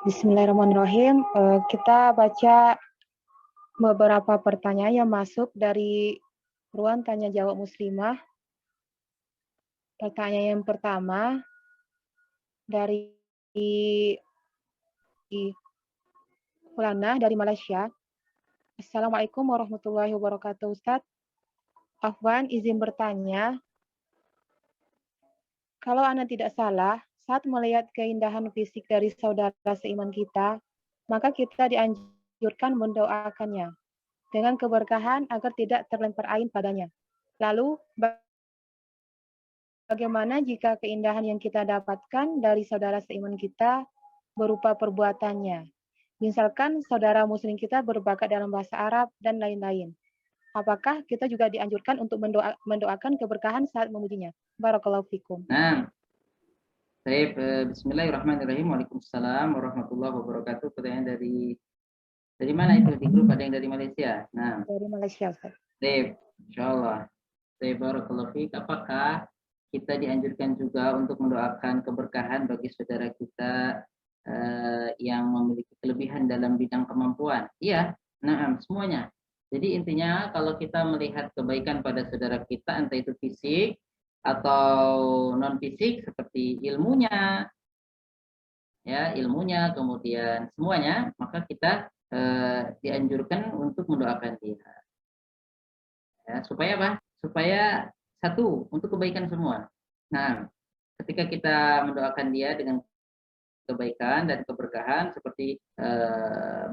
Bismillahirrahmanirrahim. Kita baca beberapa pertanyaan yang masuk dari ruang tanya jawab muslimah. Pertanyaan yang pertama dari Fulana dari Malaysia. Assalamualaikum warahmatullahi wabarakatuh, Ustaz. Afwan, izin bertanya, kalau Ana tidak salah, saat melihat keindahan fisik dari saudara seiman kita, maka kita dianjurkan mendoakannya dengan keberkahan agar tidak terlempar air padanya. Lalu, bagaimana jika keindahan yang kita dapatkan dari saudara seiman kita berupa perbuatannya? Misalkan saudara muslim kita berbakat dalam bahasa Arab dan lain-lain. Apakah kita juga dianjurkan untuk mendoakan keberkahan saat memujinya? Barakallahu fikum. Nah, Bismillahirrahmanirrahim. Waalaikumsalam warahmatullahi wabarakatuh. Pertanyaan dari mana itu di grup? Ada yang dari Malaysia. Nah, dari Malaysia, Ustaz. Insyaallah. Barakallahu fiik. Apakah kita dianjurkan juga untuk mendoakan keberkahan bagi saudara kita yang memiliki kelebihan dalam bidang kemampuan? Iya, nah, semuanya. Jadi intinya kalau kita melihat kebaikan pada saudara kita, entah itu fisik atau non fisik seperti ilmunya, kemudian semuanya, maka kita dianjurkan untuk mendoakan dia. Ya, supaya apa? Supaya satu, untuk kebaikan semua. Nah, ketika kita mendoakan dia dengan kebaikan dan keberkahan seperti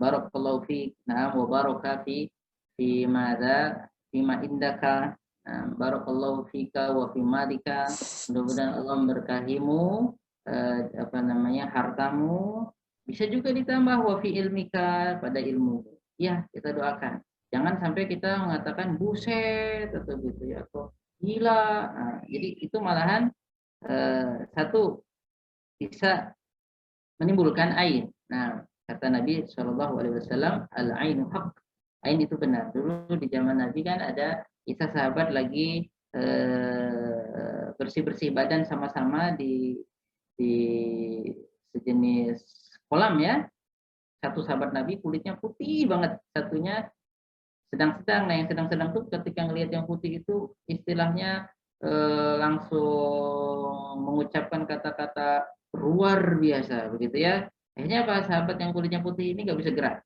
barakallahu fi, wa baraka fi madza fima indaka, barakallahu fika wa fi malika, mudah-mudahan Allah memberkahimu hartamu, bisa juga ditambah wa fi ilmika, pada ilmu. Ya, kita doakan. Jangan sampai kita mengatakan buset atau gitu ya, atau gila. Nah, jadi itu malahan satu bisa menimbulkan ain. Nah, kata Nabi Shallallahu Alaihi Wasallam, al ainu haq. Ain itu benar. Dulu di zaman Nabi kan ada kisah sahabat lagi bersih-bersih badan sama-sama di sejenis kolam ya. Satu sahabat Nabi kulitnya putih banget, satunya sedang-sedang. Nah, yang sedang-sedang tuh ketika ngelihat yang putih itu istilahnya langsung mengucapkan kata-kata luar biasa begitu ya. Akhirnya apa, sahabat yang kulitnya putih ini nggak bisa gerak,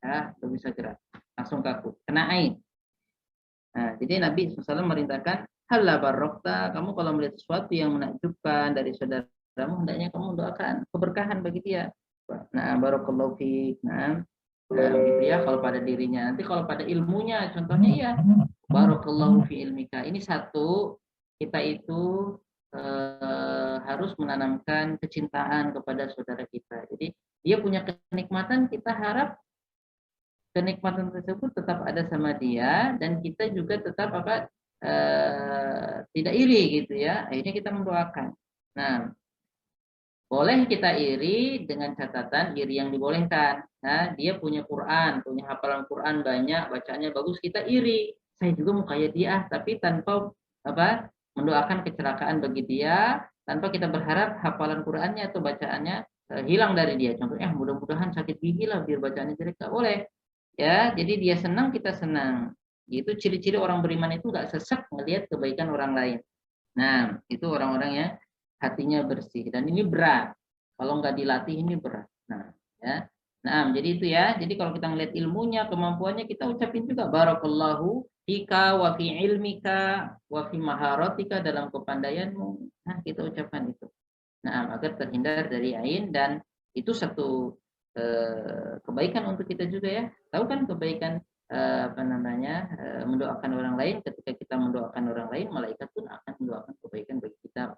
ya nggak bisa gerak, langsung kaku, kena ain. Nah, jadi Nabi SAW merintahkan, halla barokta, kamu kalau melihat sesuatu yang menakjubkan dari saudaramu, hendaknya kamu doakan keberkahan bagi dia. Nah, barakallahu fiik. Nah, gitu ya kalau pada dirinya. Nanti kalau pada ilmunya, contohnya ya, barakallahu fi ilmika. Ini satu, kita itu harus menanamkan kecintaan kepada saudara kita. Jadi dia punya kenikmatan, kita harap kenikmatan tersebut tetap ada sama dia, dan kita juga tetap tidak iri gitu ya. Akhirnya kita mendoakan. Nah, boleh kita iri dengan catatan iri yang dibolehkan. Nah, dia punya Quran, punya hafalan Quran banyak, bacaannya bagus, kita iri. Saya juga mau kayak dia, tapi tanpa mendoakan kecelakaan bagi dia, tanpa kita berharap hafalan Qurannya atau bacaannya hilang dari dia. Contohnya, mudah-mudahan sakit gigi lah biar bacaannya jelek. Nggak boleh. Ya, jadi dia senang, kita senang. Itu ciri-ciri orang beriman itu nggak sesek melihat kebaikan orang lain. Nah, itu orang-orang yang hatinya bersih, dan ini berat. Kalau nggak dilatih ini berat. Nah, ya. Nah, jadi itu ya. Jadi kalau kita ngelihat ilmunya, kemampuannya, kita ucapin juga barakallahu fika wa fi ilmika wa fi maharatika, dalam kepandaianmu. Nah, kita ucapkan itu. Nah, agar terhindar dari ain, dan itu satu kebaikan untuk kita juga ya. Tahu kan kebaikan mendoakan orang lain. Ketika kita mendoakan orang lain, malaikat pun akan mendoakan kebaikan bagi kita.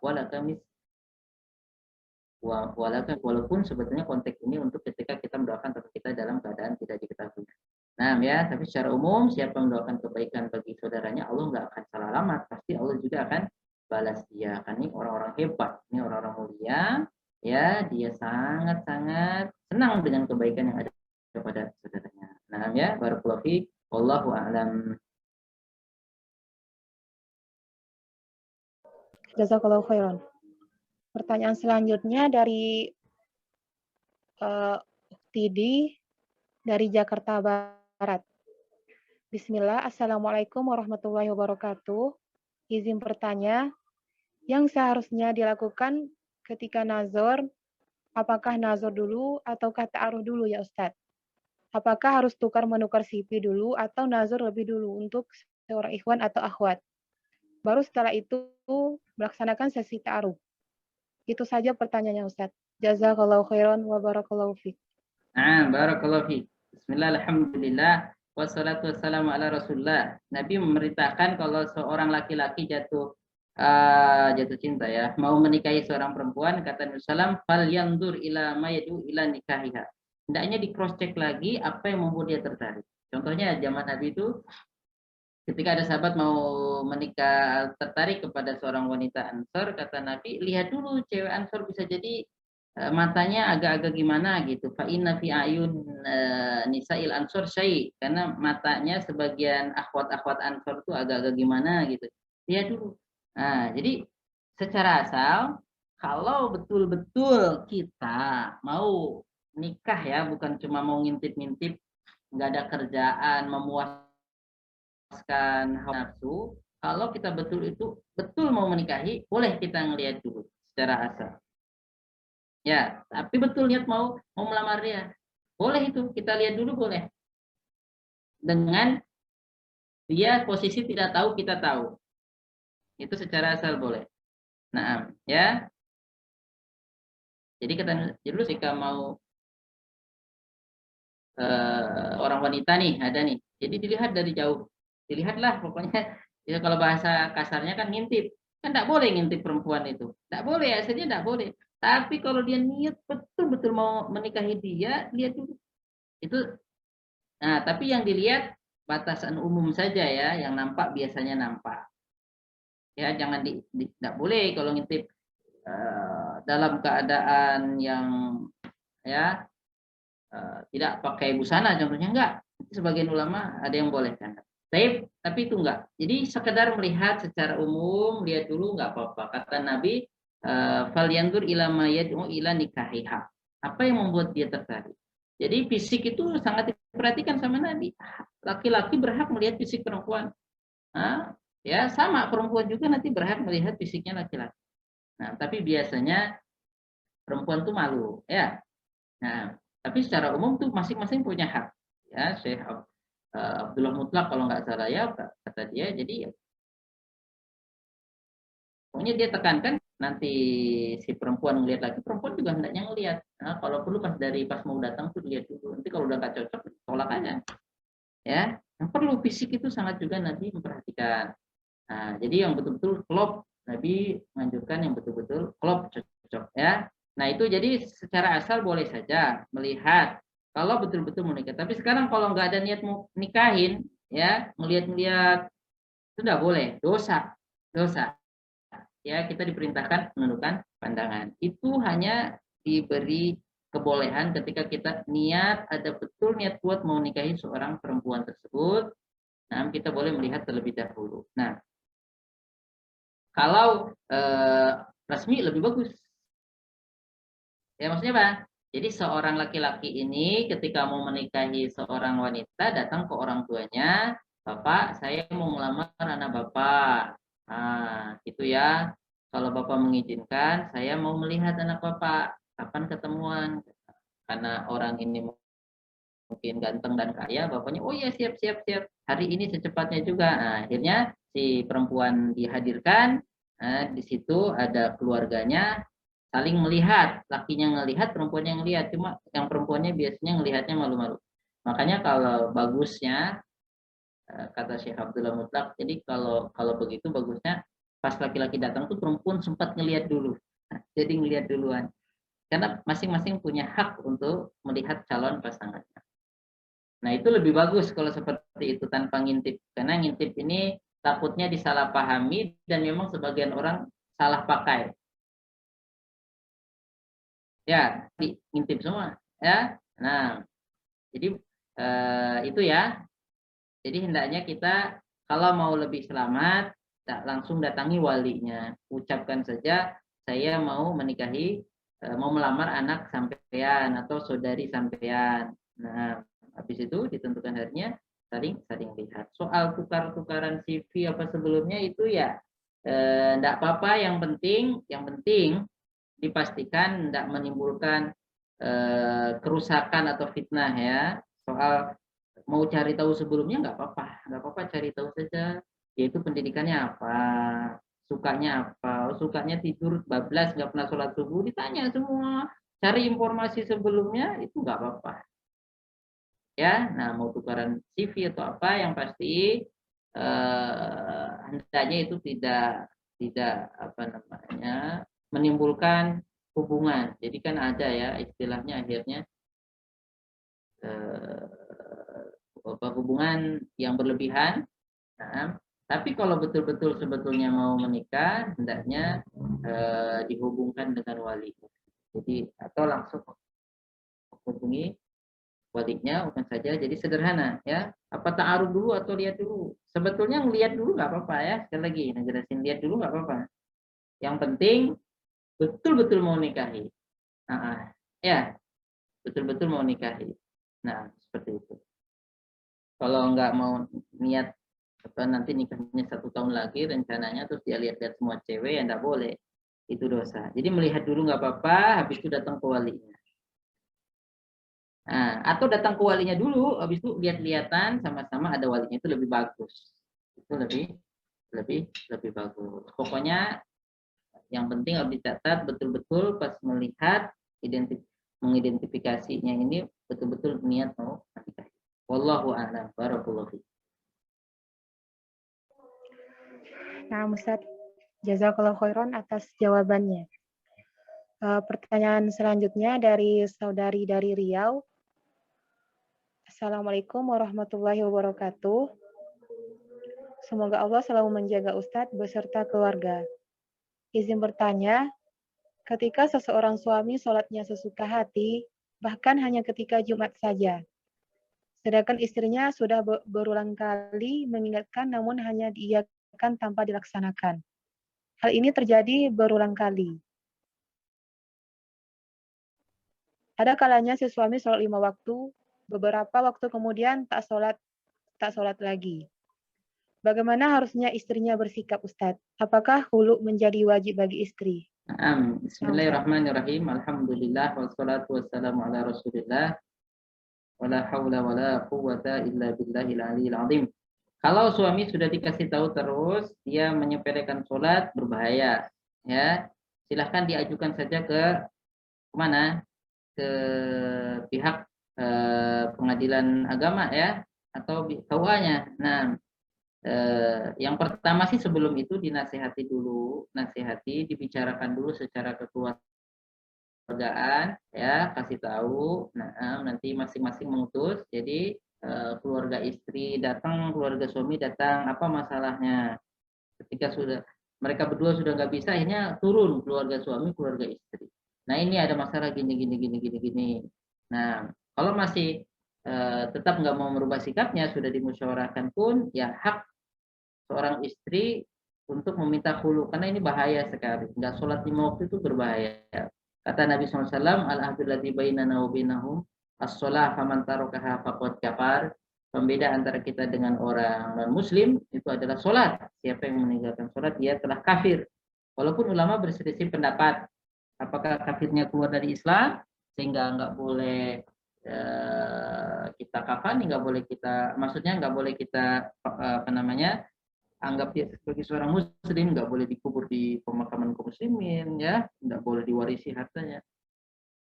Walaupun sebetulnya konteks ini untuk ketika kita mendoakan teman kita dalam keadaan tidak diketahui. Nah ya, tapi secara umum siapa mendoakan kebaikan bagi saudaranya, Allah nggak akan salah alamat. Pasti Allah juga akan balas dia. Kan ini orang-orang hebat, ini orang-orang mulia, ya, dia sangat-sangat senang dengan kebaikan yang ada kepada saudaranya. Nah ya, barakallahu fiik, wallahu a'lam. Jazakallahu khairan. Pertanyaan selanjutnya dari Tidi dari Jakarta Barat. Bismillah, Assalamualaikum warahmatullahi wabarakatuh. Izin bertanya, yang seharusnya dilakukan ketika nazar, apakah nazar dulu ataukah ta'aruf dulu ya Ustadz? Apakah harus menukar CV dulu atau nazar lebih dulu untuk seorang ikhwan atau akhwat? Baru setelah itu melaksanakan sesi ta'aruf. Itu saja pertanyaannya Ustadz. Jazakallahu khairan wa barakallahu fiik. Barakallahu fiik. Bismillah, alhamdulillah, wassalatu wassalamu ala rasulullah. Nabi memerintahkan kalau seorang laki-laki jatuh cinta ya, mau menikahi seorang perempuan, kata Nabi SAW, fal yandur ila mayadu ila nikahiha. Hendaknya di cross check lagi apa yang membuat dia tertarik. Contohnya zaman Nabi itu ketika ada sahabat mau menikah tertarik kepada seorang wanita Ansor, kata Nabi, lihat dulu cewek Ansor bisa jadi matanya agak-agak gimana gitu. Fa inna fi ayun nisa'il Ansor syai, karena matanya sebagian akhwat-akhwat Ansor itu agak-agak gimana gitu. Lihat dulu. Nah, jadi secara asal kalau betul-betul kita mau nikah ya, bukan cuma mau ngintip-ngintip, nggak ada kerjaan, memuaskan hawa nafsu. Kalau kita betul mau menikahi, boleh kita ngelihat dulu secara asal. Ya, tapi betul niat mau melamar dia. Boleh itu, kita lihat dulu boleh. Dengan dia posisi tidak tahu, kita tahu. Itu secara asal boleh. Nah, ya. Jadi dulu jika mau orang wanita nih, ada nih. Jadi dilihat dari jauh. Dilihatlah pokoknya. Ya, kalau bahasa kasarnya kan ngintip. Kan tidak boleh ngintip perempuan itu. Tidak boleh, aslinya tidak boleh. Tapi kalau dia niat betul-betul mau menikahi dia, lihat dulu. Itu, nah, tapi yang dilihat batasan umum saja ya, yang nampak biasanya nampak. Ya, jangan tidak boleh kalau ngintip dalam keadaan yang ya tidak pakai busana contohnya, enggak. Sebagian ulama ada yang boleh kan. Tapi itu enggak. Jadi sekedar melihat secara umum, lihat dulu enggak apa-apa. Kata Nabi, fal yandur ila mayad'u ila nikahiha. Apa yang membuat dia tertarik? Jadi fisik itu sangat diperhatikan sama Nabi. Laki-laki berhak melihat fisik perempuan. Nah, ya sama, perempuan juga nanti berhak melihat fisiknya laki-laki. Nah, tapi biasanya perempuan tuh malu, ya. Nah, tapi secara umum tuh masing-masing punya hak. Ya, Syekh Abdullah Mutlak kalau nggak salah ya, kata dia. Jadi ya, pokoknya dia tekankan nanti si perempuan ngelihat lagi, perempuan juga hendaknya ngelihat. Nah, kalau perlu pas mau datang tuh lihat dulu. Nanti kalau udah nggak cocok, tolak aja. Ya, yang perlu fisik itu sangat juga Nabi memperhatikan. Nah, jadi yang betul-betul klop, Nabi menganjurkan yang betul-betul klop, cocok ya. Nah, itu jadi secara asal boleh saja melihat kalau betul-betul mau nikah. Tapi sekarang kalau nggak ada niat mau nikahin, ya, melihat-lihat itu nggak boleh, dosa. Dosa. Ya, kita diperintahkan menundukkan pandangan. Itu hanya diberi kebolehan ketika kita ada betul niat kuat mau nikahi seorang perempuan tersebut. Nah, kita boleh melihat terlebih dahulu. Nah, kalau resmi lebih bagus. Ya, maksudnya apa? Jadi seorang laki-laki ini ketika mau menikahi seorang wanita datang ke orang tuanya, Bapak, saya mau melamar anak Bapak. Nah, gitu ya. Kalau Bapak mengizinkan, saya mau melihat anak Bapak. Kapan ketemuan? Karena orang ini mungkin ganteng dan kaya, bapaknya, oh ya siap siap siap. Hari ini secepatnya juga. Nah, akhirnya si perempuan dihadirkan. Nah, di situ ada keluarganya saling melihat, lakinya ngelihat, perempuannya ngelihat. Cuma yang perempuannya biasanya ngelihatnya malu-malu. Makanya kalau bagusnya kata Syekh Abdullah Mutlak, jadi kalau begitu bagusnya pas laki-laki datang tuh perempuan sempat ngelihat dulu. Jadi ngelihat duluan. Karena masing-masing punya hak untuk melihat calon pasangannya. Nah, itu lebih bagus kalau seperti itu tanpa ngintip. Karena ngintip ini takutnya disalahpahami dan memang sebagian orang salah pakai. Ya, ngintip semua. Ya, nah, jadi itu ya. Jadi hendaknya kita kalau mau lebih selamat, langsung datangi walinya. Ucapkan saja, saya mau menikahi mau melamar anak sampean atau saudari sampean. Nah, habis itu ditentukan harinya, saling lihat. Soal tukar-tukaran CV apa sebelumnya itu ya enggak apa-apa, yang penting dipastikan tidak menimbulkan kerusakan atau fitnah ya. Soal mau cari tahu sebelumnya nggak apa-apa cari tahu saja. Yaitu pendidikannya apa, sukanya apa, sukanya tidur bablas nggak pernah sholat subuh, ditanya semua. Cari informasi sebelumnya itu nggak apa-apa. Ya, nah mau tukaran CV atau apa yang pasti hendaknya itu tidak apa namanya menimbulkan hubungan. Jadi kan ada ya istilahnya akhirnya hubungan yang berlebihan. Nah, tapi kalau betul-betul sebetulnya mau menikah, hendaknya dihubungkan dengan wali. Jadi atau langsung hubungi walinya, bukan saja. Jadi sederhana ya. Apa ta'aruf dulu atau lihat dulu? Sebetulnya ngelihat dulu nggak apa-apa ya. Sekali lagi, ngejelasin lihat dulu nggak apa-apa. Yang penting betul-betul mau nikahi. Ya, betul-betul mau nikahi. Nah, seperti itu. Kalau nggak mau niat apa nanti nikahnya 1 tahun lagi rencananya, terus dia lihat-lihat semua cewek, ya nggak boleh. Itu dosa. Jadi melihat dulu nggak apa-apa, habis itu datang ke walinya. Nah, atau datang ke walinya dulu, habis itu lihat-lihatan sama-sama ada walinya, itu lebih bagus. Itu lebih bagus. Pokoknya yang penting harus dicatat betul-betul pas melihat mengidentifikasinya ini betul-betul niat mau menikah. Wallahu a'lam. Barakallahu fiik. Nah, Ustaz, jazakallahu khairan atas jawabannya. Pertanyaan selanjutnya dari saudari dari Riau. Assalamualaikum warahmatullahi wabarakatuh. Semoga Allah selalu menjaga Ustadz beserta keluarga. Izin bertanya, ketika seseorang suami sholatnya sesuka hati, bahkan hanya ketika Jumat saja, sedangkan istrinya sudah berulang kali mengingatkan namun hanya diiyakan tanpa dilaksanakan. Hal ini terjadi berulang kali. Ada kalanya si suami sholat 5 waktu, beberapa waktu kemudian tak sholat lagi. Bagaimana harusnya istrinya bersikap, Ustadz? Apakah hulu menjadi wajib bagi istri? Bismillahirrahmanirrahim. Alhamdulillah wassalatu wassalamu ala Rasulillah. Wala haula wala quwwata illa billahil aliyil azim. Kalau suami sudah dikasih tahu terus dia menyepelekan sholat, berbahaya. Ya, silahkan diajukan saja ke mana? Ke pihak pengadilan agama ya, atau KUA-nya. Nah, yang pertama sih sebelum itu dinasihati dulu, dibicarakan dulu secara kekeluargaan ya, kasih tahu. Nah, nanti masing-masing mengutus. Jadi keluarga istri datang, keluarga suami datang, apa masalahnya? Ketika sudah mereka berdua sudah nggak bisa, akhirnya turun keluarga suami, keluarga istri. Nah, ini ada masalah gini. Nah, kalau masih tetap nggak mau merubah sikapnya, sudah dimusyawarahkan pun, ya hak seorang istri untuk meminta khulu, karena ini bahaya sekali. Nggak sholat 5 waktu itu berbahaya. Kata Nabi SAW, al-ahdul ladzi bainana wa bainahum as-sholah faman tarakaha faqad kafar. Pembeda antara kita dengan orang non-muslim itu adalah sholat. Siapa yang meninggalkan sholat, dia telah kafir. Walaupun ulama berselisih pendapat, apakah kafirnya keluar dari Islam, sehingga nggak boleh kita kafani, nggak boleh kita, maksudnya nggak boleh kita apa namanya, anggap dia sebagai seorang muslim, nggak boleh dikubur di pemakaman kaum muslimin, ya, nggak boleh diwarisi hartanya.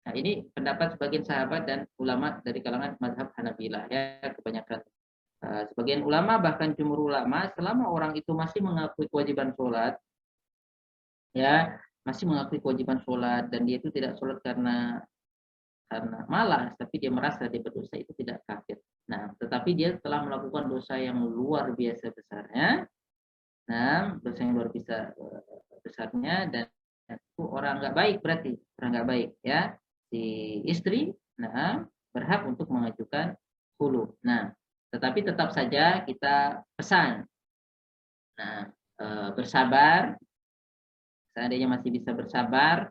Nah, ini pendapat sebagian sahabat dan ulama dari kalangan mazhab Hanabilah ya, kebanyakan. Sebagian ulama bahkan jumhur ulama, selama orang itu masih mengakui kewajiban sholat, ya, masih mengakui kewajiban sholat dan dia itu tidak sholat karena malas, tapi dia merasa dia berdosa, itu tidak kafir. Nah, tetapi dia telah melakukan dosa yang luar biasa besarnya. Nah, dosa yang luar biasa besarnya, dan itu orang nggak baik, berarti orang nggak baik ya. Si istri, nah, berhak untuk mengajukan hulu. Nah, tetapi tetap saja kita pesan, nah, bersabar, seandainya masih bisa bersabar,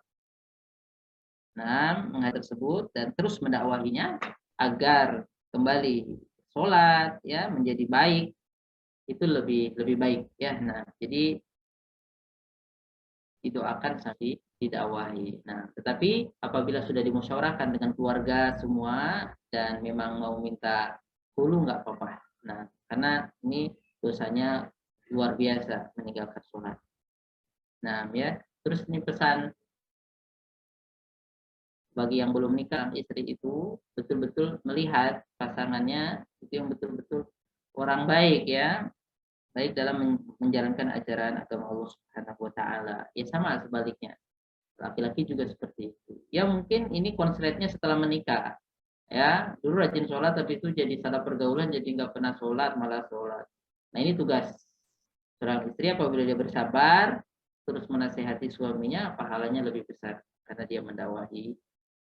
Nah, mengajar tersebut dan terus mendakwahinya agar kembali sholat ya menjadi baik, itu lebih lebih baik ya. Nah, jadi didoakan sambil didakwahi. Nah, tetapi apabila sudah dimusyawarahkan dengan keluarga semua dan memang mau minta hulu nggak apa-apa. Nah, karena ini dosanya luar biasa meninggalkan sholat. Nah, ya, terus ini pesan bagi yang belum nikah, istri itu betul-betul melihat pasangannya itu yang betul-betul orang baik ya, baik dalam menjalankan ajaran agama Allah Subhanahu wa taala. Ya sama sebaliknya. Laki-laki juga seperti itu. Ya mungkin ini konsletnya setelah menikah. Ya, dulu rajin sholat tapi itu jadi salah pergaulan, jadi nggak pernah sholat, malah sholat. Nah ini tugas seorang istri apabila dia bersabar, terus menasehati suaminya, pahalanya lebih besar karena dia mendakwahi.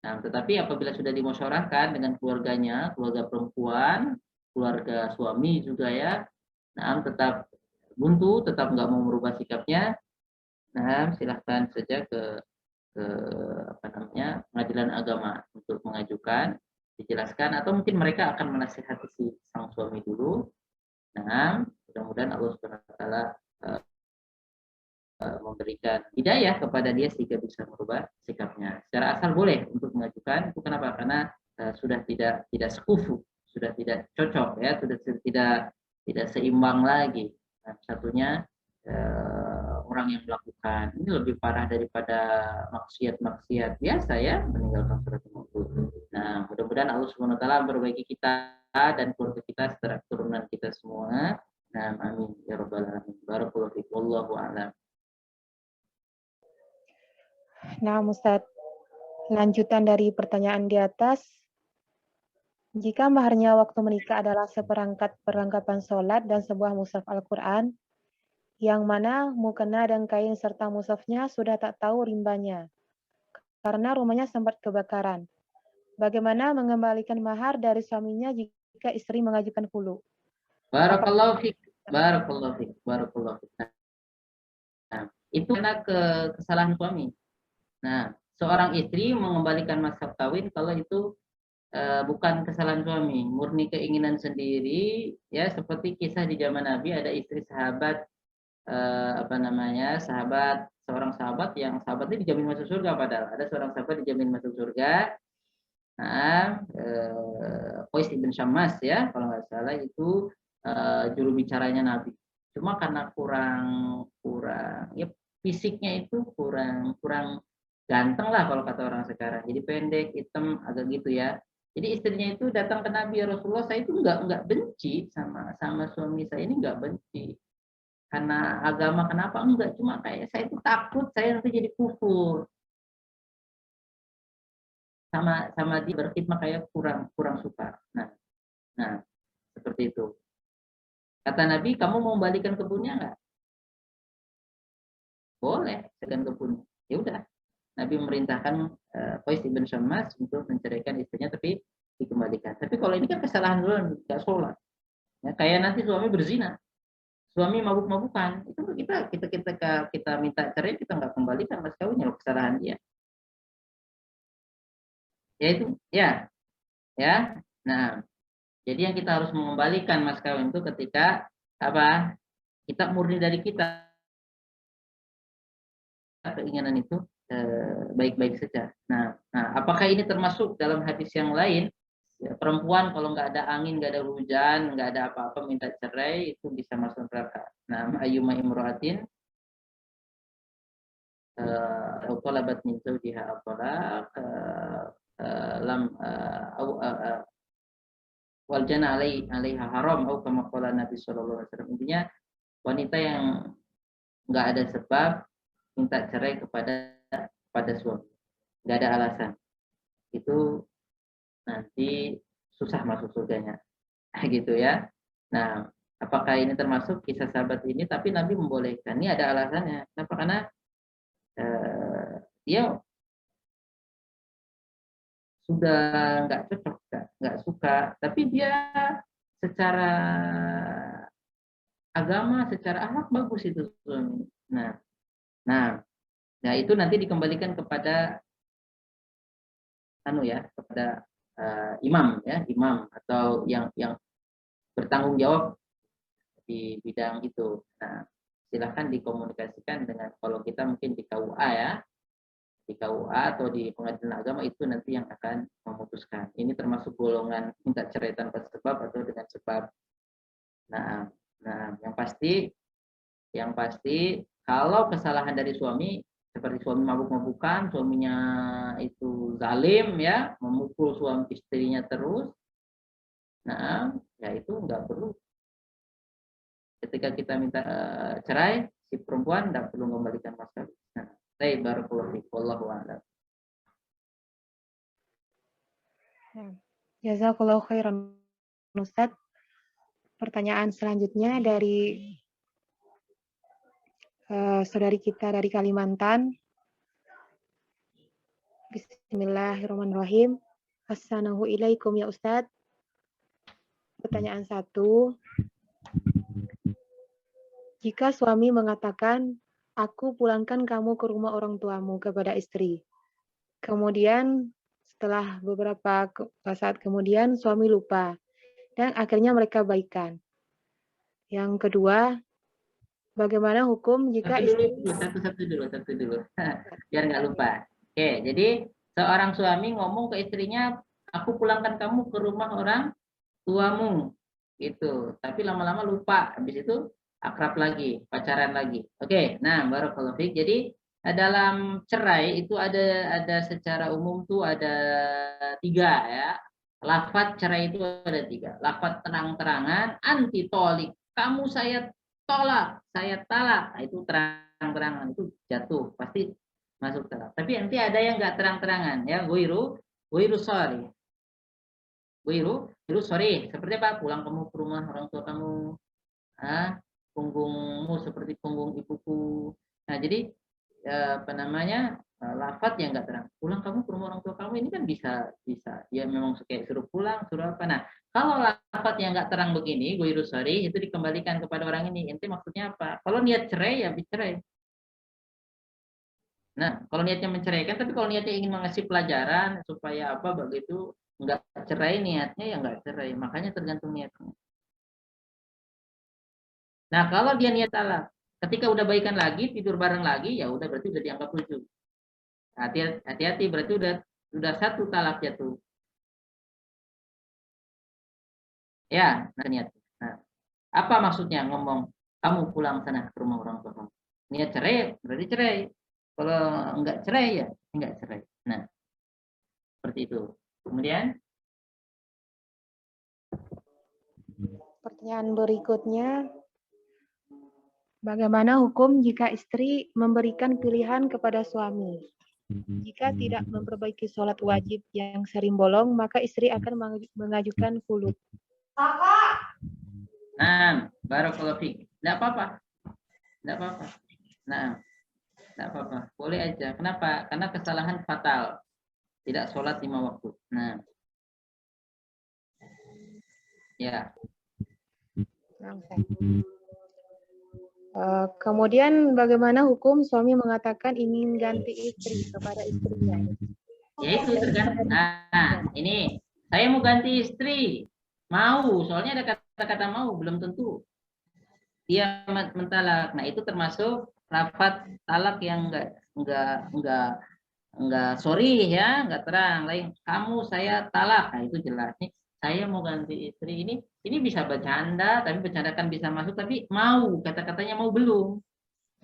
Nah, tetapi apabila sudah dimusyawarahkan dengan keluarganya, keluarga perempuan, keluarga suami juga ya, nah tetap buntu, tetap nggak mau merubah sikapnya, nah silahkan saja ke apa namanya pengadilan agama untuk mengajukan, dijelaskan atau mungkin mereka akan menasihati si sang suami dulu. Nah, mudah-mudahan Allah Subhanahu wa taala memberikan hidayah kepada dia sehingga bisa merubah sikapnya. Secara asal boleh untuk mengajukan, itu kenapa? Karena sudah tidak sekufu, sudah tidak cocok ya, sudah tidak seimbang lagi. Nah, satunya orang yang melakukan ini lebih parah daripada maksiat-maksiat biasa ya, meninggalkan surat al. Nah, mudah-mudahan Allah Subhanahu wa taala memperbaiki kita dan keluarga kita serta keturunan kita semua. Nah, amin ya rabbal alamin. Barakallahu fiik. Wallahu a'lam. Nah, Ustadz, lanjutan dari pertanyaan di atas, jika maharnya waktu menikah adalah seperangkat perlengkapan sholat dan sebuah mushaf Al-Quran, yang mana mukena dan kain serta mushafnya sudah tak tahu rimbanya, karena rumahnya sempat kebakaran. Bagaimana mengembalikan mahar dari suaminya jika istri mengajukan hulu? Barakallahu fiik. Barakallahu fiik. Barakallahu fiik. Nah, itu karena kesalahan suami. Nah, seorang istri mengembalikan mashab kawin kalau itu bukan kesalahan suami, murni keinginan sendiri, ya seperti kisah di zaman Nabi ada istri sahabat apa namanya seorang sahabat yang sahabatnya dijamin masuk surga, padahal ada seorang sahabat dijamin masuk surga. Nah, Qais ibn Syammas ya kalau nggak salah itu juru bicaranya Nabi. Cuma karena kurang kurang ya fisiknya itu kurang kurang ganteng lah kalau kata orang sekarang. Jadi pendek, hitam, agak gitu ya. Jadi istrinya itu datang ke Nabi, ya Rasulullah, saya itu nggak benci sama sama suami saya ini, nggak benci karena agama, kenapa enggak, cuma kayak saya itu takut saya nanti jadi kufur sama sama dia berkhidmat, kayak kurang kurang suka. Nah seperti itu. Kata Nabi, kamu mau membalikan kebunnya nggak? Boleh, dengan kebunnya. Ya udah, Nabi memerintahkan Qais bin Syammas untuk menceraikan istrinya, tapi dikembalikan. Tapi kalau ini kan kesalahan dulu, nggak sholat. Ya, kayak nanti suami berzina, suami mabuk-mabukan, itu kita minta cerai, kita nggak kembalikan mas kawinnya, kesalahan dia. Ya itu, ya. Nah, jadi yang kita harus mengembalikan mas kawin itu ketika apa? Kita murni dari kita, keinginan itu baik-baik saja. Nah, apakah ini termasuk dalam hadis yang lain? Ya, perempuan kalau nggak ada angin, nggak ada hujan, nggak ada apa-apa minta cerai itu bisa masuk neraka. Nah, ayyuma imra'atin atau talabat min zawjiha at-talaq lam wal jana alaiha haram atau kama qala Nabi sallallahu alaihi wasallam. Intinya wanita yang nggak ada sebab minta cerai kepada suami, nggak ada alasan, itu nanti susah masuk surganya. Gitu ya. Nah, apakah ini termasuk kisah sahabat ini? Tapi Nabi membolehkan. Ini ada alasannya. Kenapa? Karena dia sudah nggak cocok, nggak suka. Tapi dia secara agama, secara akhlak bagus itu suami. Nah, nah itu nanti dikembalikan kepada kepada imam ya, imam atau yang bertanggung jawab di bidang itu. Nah, silahkan dikomunikasikan dengan, kalau kita mungkin di KUA ya, di KUA atau di pengadilan agama, itu nanti yang akan memutuskan. Ini termasuk golongan minta cerai tanpa sebab atau dengan sebab. Nah, yang pasti kalau kesalahan dari suami seperti suami mabuk-mabukan, suaminya itu zalim ya, memukul suami istrinya terus, nah ya itu nggak perlu. Ketika kita minta cerai, si perempuan tidak perlu mengembalikan mas kawin. Nah, saya barakallahu fiik, wallahu a'lam. Jazakallahu khairan, Ustaz. Pertanyaan selanjutnya dari saudari kita dari Kalimantan. Bismillahirrahmanirrahim. Assalamualaikum ya Ustadz. Pertanyaan 1. Jika suami mengatakan, aku pulangkan kamu ke rumah orang tuamu kepada istri. Kemudian setelah beberapa saat kemudian suami lupa dan akhirnya mereka baikan. Yang kedua, bagaimana hukum jika istri... Satu dulu. Biar nggak lupa. Oke, jadi seorang suami ngomong ke istrinya, aku pulangkan kamu ke rumah orang tuamu. Gitu. Tapi lama-lama lupa. Habis itu akrab lagi, pacaran lagi. Oke, nah barakallahu fiik. Jadi dalam cerai itu ada secara umum tuh ada 3 ya. Lafaz cerai itu ada 3. Lafaz terang-terangan, anti tolik. Kamu saya tolak, saya talak. Nah, itu terang-terangan, itu jatuh, pasti masuk talak. Tapi nanti ada yang nggak terang-terangan ya, goiru sorry. Goiru sorry. Seperti apa? Pulang kamu ke rumah orang tua kamu. Punggungmu seperti punggung ibuku. Nah, jadi lafaz yang nggak terang. Pulang kamu ke rumah orang tua kamu, ini kan bisa ya memang kayak suruh pulang, suruh apa. Nah, kalau lafaz yang nggak terang begini, gue sorry, itu dikembalikan kepada orang ini. Ente maksudnya apa? Kalau niat cerai ya bercerai. Nah, kalau niatnya menceraikan, tapi kalau niatnya ingin mengasih pelajaran supaya apa begitu, nggak cerai niatnya ya nggak cerai. Makanya tergantung niatnya. Nah, kalau dia niat talak, ketika udah baikan lagi, tidur bareng lagi, ya udah berarti udah dianggap rujuk. Hati-hati, berarti udah 1 talak jatuh. Ya, niat. Nah, apa maksudnya ngomong kamu pulang sana ke rumah orang tua kamu? Niat cerai, berarti cerai. Kalau enggak cerai ya enggak cerai. Nah, seperti itu. Kemudian pertanyaan berikutnya, bagaimana hukum jika istri memberikan pilihan kepada suami? Jika tidak memperbaiki sholat wajib yang sering bolong, maka istri akan mengajukan khulud. Nah, barakallahu fiik. Enggak apa-apa. Nah, enggak apa-apa. Boleh aja. Kenapa? Karena kesalahan fatal. Tidak sholat 5 waktu. Nah. Ya. Kemudian bagaimana hukum suami mengatakan ingin ganti istri kepada istrinya? Ya itu tergantung. Nah, ini saya mau ganti istri. Mau, soalnya ada kata-kata mau, belum tentu dia mentalak. Nah, itu termasuk lafaz talak yang enggak sorry ya, enggak terang. Lain kamu saya talak. Nah, itu jelas nih. Saya mau ganti istri, ini bisa bercanda, tapi bercanda kan bisa masuk, tapi mau, kata-katanya mau belum.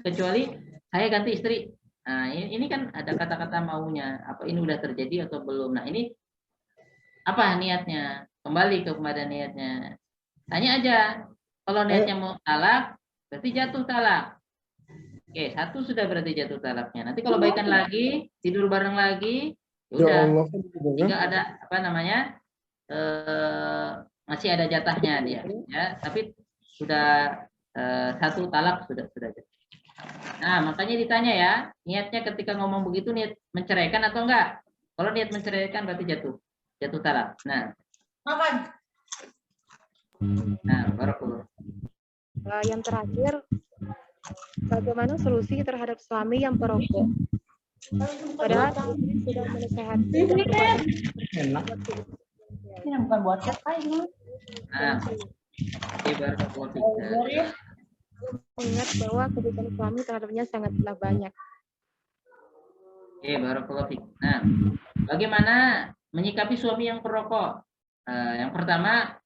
Kecuali saya ganti istri. Nah, ini kan ada kata-kata maunya. Apa ini udah terjadi atau belum? Nah, ini apa niatnya? Kembali kepada niatnya. Tanya aja. Kalau niatnya mau talak, berarti jatuh talak. Oke, 1 sudah berarti jatuh talaknya. Nanti kalau baikan lagi, tidur bareng lagi, udah. Tinggal ada apa namanya? Masih ada jatahnya dia, ya. Tapi sudah 1 talak sudah jatuh. Nah, makanya ditanya ya, niatnya ketika ngomong begitu niat menceraikan atau enggak? Kalau niat menceraikan berarti jatuh talak. Nah, barakallahu. Yang terakhir, bagaimana solusi terhadap suami yang perokok? Padahal istri sudah menasehati dan berbagi buat kebutuhan. Ini bukan buat siapa ini. Nah, oke, barakallahu fiik. Mengingat bahwa kebutuhan suami terhadapnya sangatlah banyak. Oke, barakallahu fiik. Nah, bagaimana menyikapi suami yang perokok? Yang pertama,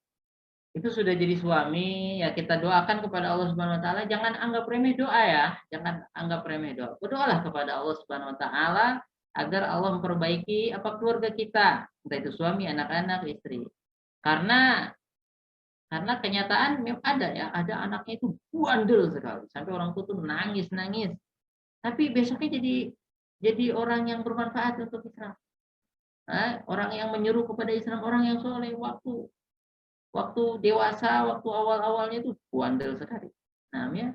itu sudah jadi suami, ya kita doakan kepada Allah Subhanahu wa taala, jangan anggap remeh doa ya, jangan anggap remeh doa. Berdoalah kepada Allah Subhanahu wa taala agar Allah memperbaiki keluarga kita, entah itu suami, anak-anak, istri. Karena kenyataan memang ada ya, ada anaknya itu bandel sekali, sampai orang tua tuh nangis-nangis. Tapi besoknya jadi orang yang bermanfaat untuk Islam. Orang yang menyeru kepada Islam, orang yang soleh waktu dewasa, waktu awal-awalnya itu bandel sekali. Nah, ya,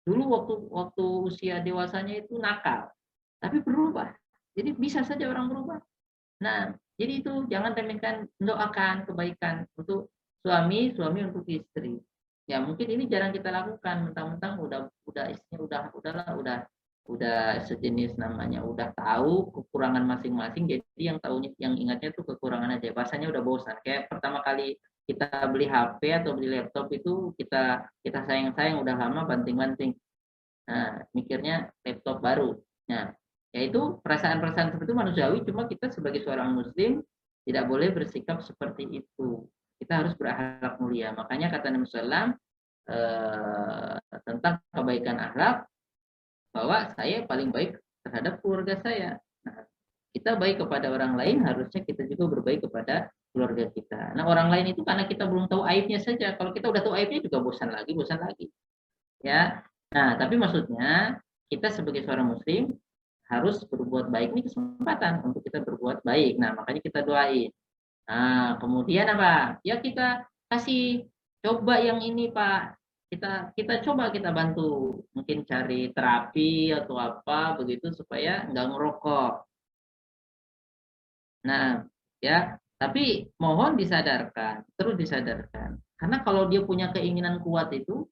dulu waktu usia dewasanya itu nakal, tapi berubah. Jadi bisa saja orang berubah. Nah, jadi itu jangan remehkan, doakan kebaikan untuk suami untuk istri. Ya mungkin ini jarang kita lakukan, mentang-mentang udah sejenis namanya, udah tahu kekurangan masing-masing, jadi yang ingatnya tuh kekurangan aja, bahasanya udah bosan. Kayak pertama kali kita beli HP atau beli laptop itu kita sayang-sayang, udah lama banting-banting. Nah, mikirnya laptop baru. Nah, yaitu perasaan-perasaan seperti itu manusiawi, cuma kita sebagai seorang muslim tidak boleh bersikap seperti itu. Kita harus berakhlak mulia. Makanya kata Nabi SAW tentang kebaikan akhlak, bahwa saya paling baik terhadap keluarga saya. Nah, kita baik kepada orang lain, harusnya kita juga berbaik kepada keluarga kita. Nah, orang lain itu karena kita belum tahu aibnya saja. Kalau kita udah tahu aibnya juga bosan lagi. Ya. Nah, tapi maksudnya kita sebagai seorang muslim harus berbuat baik, ini kesempatan untuk kita berbuat baik. Nah, makanya kita doain. Nah, kemudian apa? Ya kita kasih coba yang ini, Pak. Kita coba, kita bantu, mungkin cari terapi atau apa begitu supaya nggak ngerokok. Nah, ya, tapi mohon disadarkan, terus disadarkan. Karena kalau dia punya keinginan kuat itu,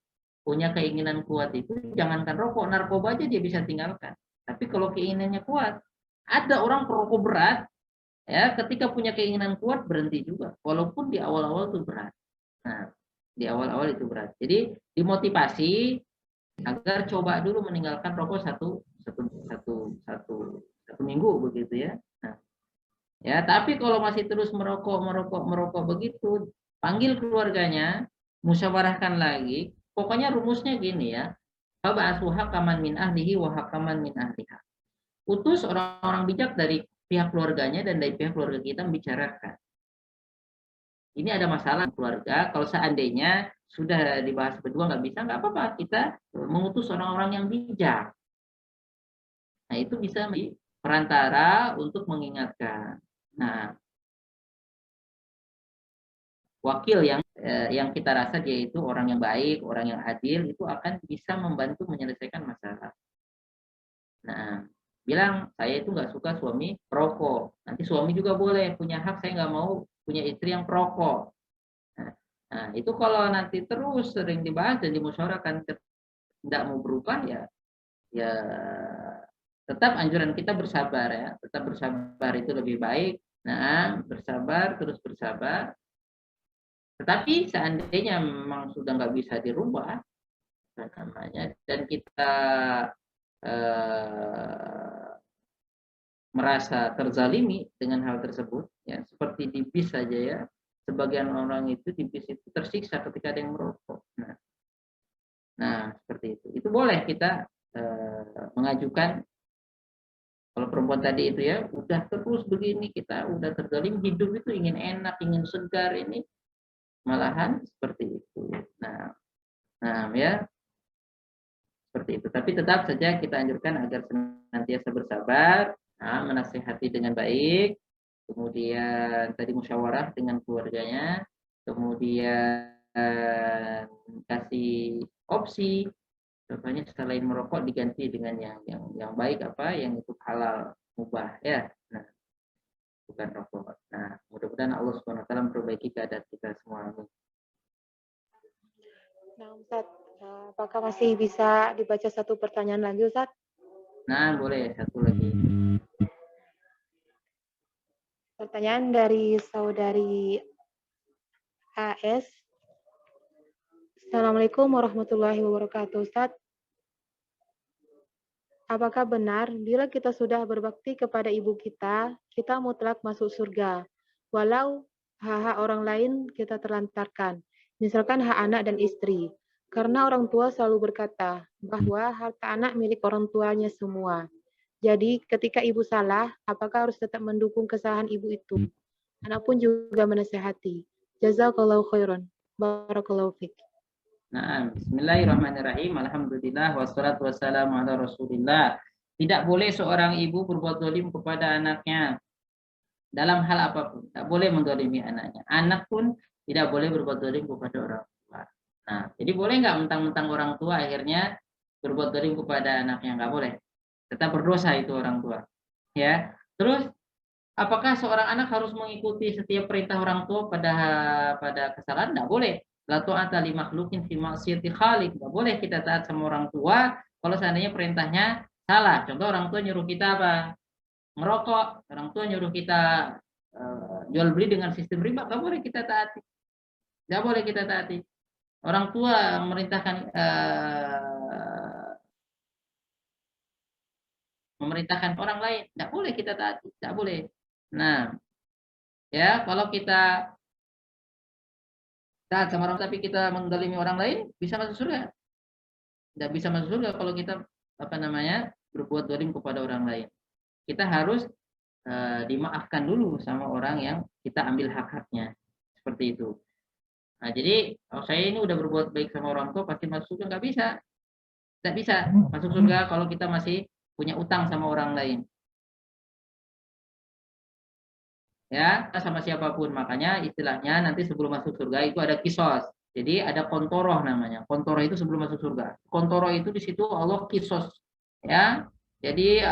jangankan rokok, narkoba aja dia bisa tinggalkan. Tapi kalau keinginannya kuat, ada orang perokok berat, ya, ketika punya keinginan kuat berhenti juga, walaupun di awal-awal itu berat. Nah, di awal-awal itu berat. Jadi dimotivasi agar coba dulu meninggalkan rokok satu minggu begitu ya. Nah, ya, tapi kalau masih terus merokok begitu, panggil keluarganya, musyawarahkan lagi. Pokoknya rumusnya gini ya. Fab'atsu hakaman min ahlihi wa hakaman min ahliha. Utus orang-orang bijak dari pihak keluarganya dan dari pihak keluarga kita membicarakan. Ini ada masalah keluarga, kalau seandainya sudah dibahas berdua nggak bisa, nggak apa-apa, kita mengutus orang-orang yang bijak. Nah, itu bisa menjadi perantara untuk mengingatkan. Nah, wakil yang kita rasa dia itu orang yang baik, orang yang adil, itu akan bisa membantu menyelesaikan masalah. Nah, bilang saya itu nggak suka suami perokok. Nanti suami juga boleh punya hak, saya nggak mau punya istri yang perokok. Nah, itu kalau nanti terus sering dibahas dan dimusyawarahkan tidak mau berubah, ya tetap anjuran kita bersabar ya, tetap bersabar itu lebih baik. Nah, bersabar, terus bersabar. Tetapi seandainya memang sudah nggak bisa dirubah, namanya, dan kita merasa terzalimi dengan hal tersebut, ya seperti di bis saja ya, sebagian orang itu di bis itu tersiksa ketika ada yang merokok. Nah seperti itu boleh kita mengajukan. Kalau perempuan tadi itu ya udah terus begini, kita udah terzalim, hidup itu ingin enak, ingin segar, ini malahan seperti itu. Nah ya seperti itu. Tapi tetap saja kita anjurkan agar senantiasa bersabar, menasihati dengan baik, kemudian tadi musyawarah dengan keluarganya, kemudian kasih opsi, contohnya selain merokok diganti dengan yang baik, apa yang itu halal, mubah ya. Nah, bukan rokok. Nah, mudah-mudahan Allah Subhanahu wa taala memperbaiki keadaan kita semua. Nah, Ustaz, apakah masih bisa dibaca satu pertanyaan lagi, Ustaz? Nah, boleh satu lagi. Pertanyaan dari saudari AS. Assalamualaikum warahmatullahi wabarakatuh, Ustaz. Apakah benar bila kita sudah berbakti kepada ibu kita mutlak masuk surga, walau hak-hak orang lain kita terlantarkan, misalkan hak anak dan istri. Karena orang tua selalu berkata bahwa harta anak milik orang tuanya semua. Jadi ketika ibu salah, apakah harus tetap mendukung kesalahan ibu itu? Anak pun juga menasehati. Jazakallahu khairan. Barakallahu fiik. Nah, bismillahirrahmanirrahim. Alhamdulillah wassalatu wassalamu ala Rasulillah. Tidak boleh seorang ibu berbuat zalim kepada anaknya dalam hal apapun. Tidak boleh menzalimi anaknya. Anak pun tidak boleh berbuat zalim kepada orang tua. Nah, jadi boleh nggak mentang-mentang orang tua akhirnya berbuat zalim kepada anaknya? Nggak boleh. Tetap berdosa itu orang tua. Ya. Terus apakah seorang anak harus mengikuti setiap perintah orang tua pada kesalahan? Tidak boleh. La ta'ata li makhluqin fi ma'siyati khaliq. Tidak boleh kita taat sama orang tua kalau seandainya perintahnya salah. Contoh orang tua nyuruh kita apa? Merokok. Orang tua nyuruh kita jual beli dengan sistem riba. Tidak boleh kita taati. Tidak boleh kita taati. Orang tua memerintahkan orang lain, tidak boleh kita taati, tidak boleh. Nah, ya kalau kita taat sama orang tapi kita mendolimi orang lain, bisa masuk surga. Tidak bisa masuk surga kalau kita berbuat dolim kepada orang lain. Kita harus dimaafkan dulu sama orang yang kita ambil hak-haknya, seperti itu. Nah, jadi kalau saya ini udah berbuat baik sama orang tua pasti masuk surga, nggak bisa. Tidak bisa masuk surga kalau kita masih punya utang sama orang lain. Ya, sama siapapun. Makanya istilahnya nanti sebelum masuk surga itu ada kisos. Jadi ada kontoroh namanya. Kontoroh itu sebelum masuk surga. Kontoroh itu di situ Allah kisos. Ya, jadi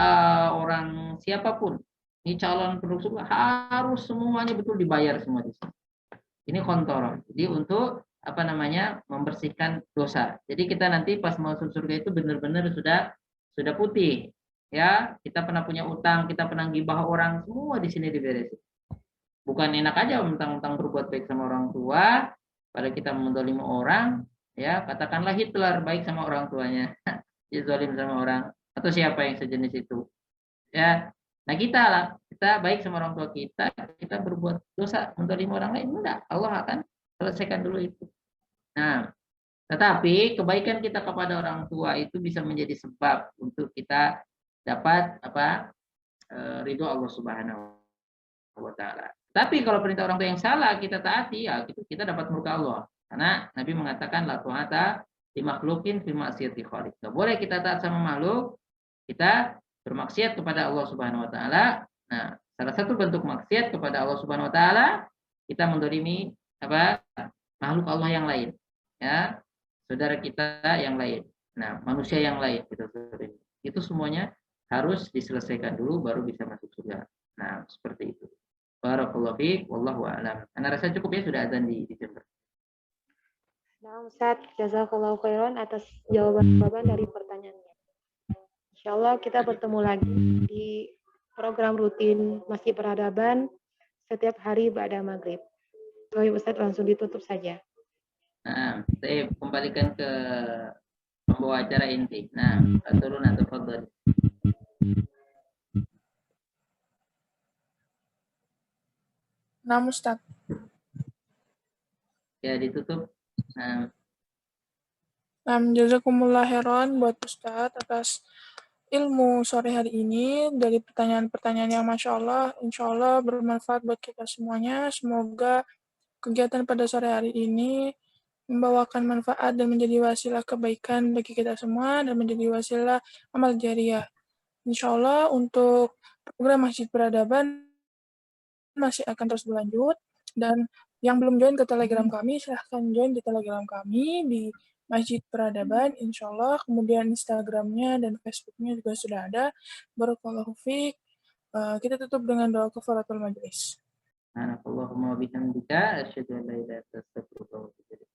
orang siapapun ini calon penduduk surga harus semuanya betul dibayar semua di sini. Ini kontoroh. Jadi untuk membersihkan dosa. Jadi kita nanti pas masuk surga itu benar-benar sudah putih. Ya, kita pernah punya utang, kita pernah gibah orang, semua di sini diberesin. Bukan enak aja mentang-mentang berbuat baik sama orang tua, pada kita mendolimi orang, ya katakanlah Hitler baik sama orang tuanya, dia zalim sama orang, atau siapa yang sejenis itu, ya. Nah kita baik sama orang tua kita berbuat dosa mendolimi orang lain, enggak, Allah akan selesaikan dulu itu. Nah, tetapi kebaikan kita kepada orang tua itu bisa menjadi sebab untuk kita dapat ridho Allah Subhanahu wa Ta'ala. Tapi kalau perintah orang tua yang salah kita taati, ya kita dapat murka Allah. Karena Nabi mengatakan la ta'ata li makhluqin fi ma'siyati khaliq. Enggak boleh kita taat sama makhluk, kita bermaksiat kepada Allah Subhanahu wa taala. Nah, salah satu bentuk maksiat kepada Allah Subhanahu wa taala kita mendolimi makhluk Allah yang lain. Ya, saudara kita yang lain. Nah, manusia yang lain kita sering. Itu semuanya harus diselesaikan dulu baru bisa masuk surga. Nah, seperti itu. Barakallahu fiik, wallahu a'lam. Ana rasa cukup ya, sudah azan di Jember. Nah, Ustaz, jazakallahu khairan atas jawaban dari pertanyaannya. Insyaallah kita bertemu lagi di program rutin Masjid Peradaban setiap hari ba'da maghrib. Baik, Ustaz, langsung ditutup saja. Nah, saya kembalikan ke pembawa acara inti. Nah, turun atau fadhil. Nah, Ustaz. Ya, ditutup. Nah, Jazakumullah khairan buat Ustaz atas ilmu sore hari ini dari pertanyaan-pertanyaan yang Masya Allah bermanfaat buat kita semuanya. Semoga kegiatan pada sore hari ini membawakan manfaat dan menjadi wasilah kebaikan bagi kita semua dan menjadi wasilah amal jariah. Insya Allah untuk program Masjid Peradaban masih akan terus berlanjut, dan yang belum join ke Telegram kami, silahkan join di Telegram kami di Masjid Peradaban, insya Allah. Kemudian Instagramnya dan Facebooknya juga sudah ada. Barakallahu fiik. Kita tutup dengan doa kafaratul majlis. Allahumma bihamdika asyhadu an la ilaha illa anta astaghfiruka wa atubu ilaik.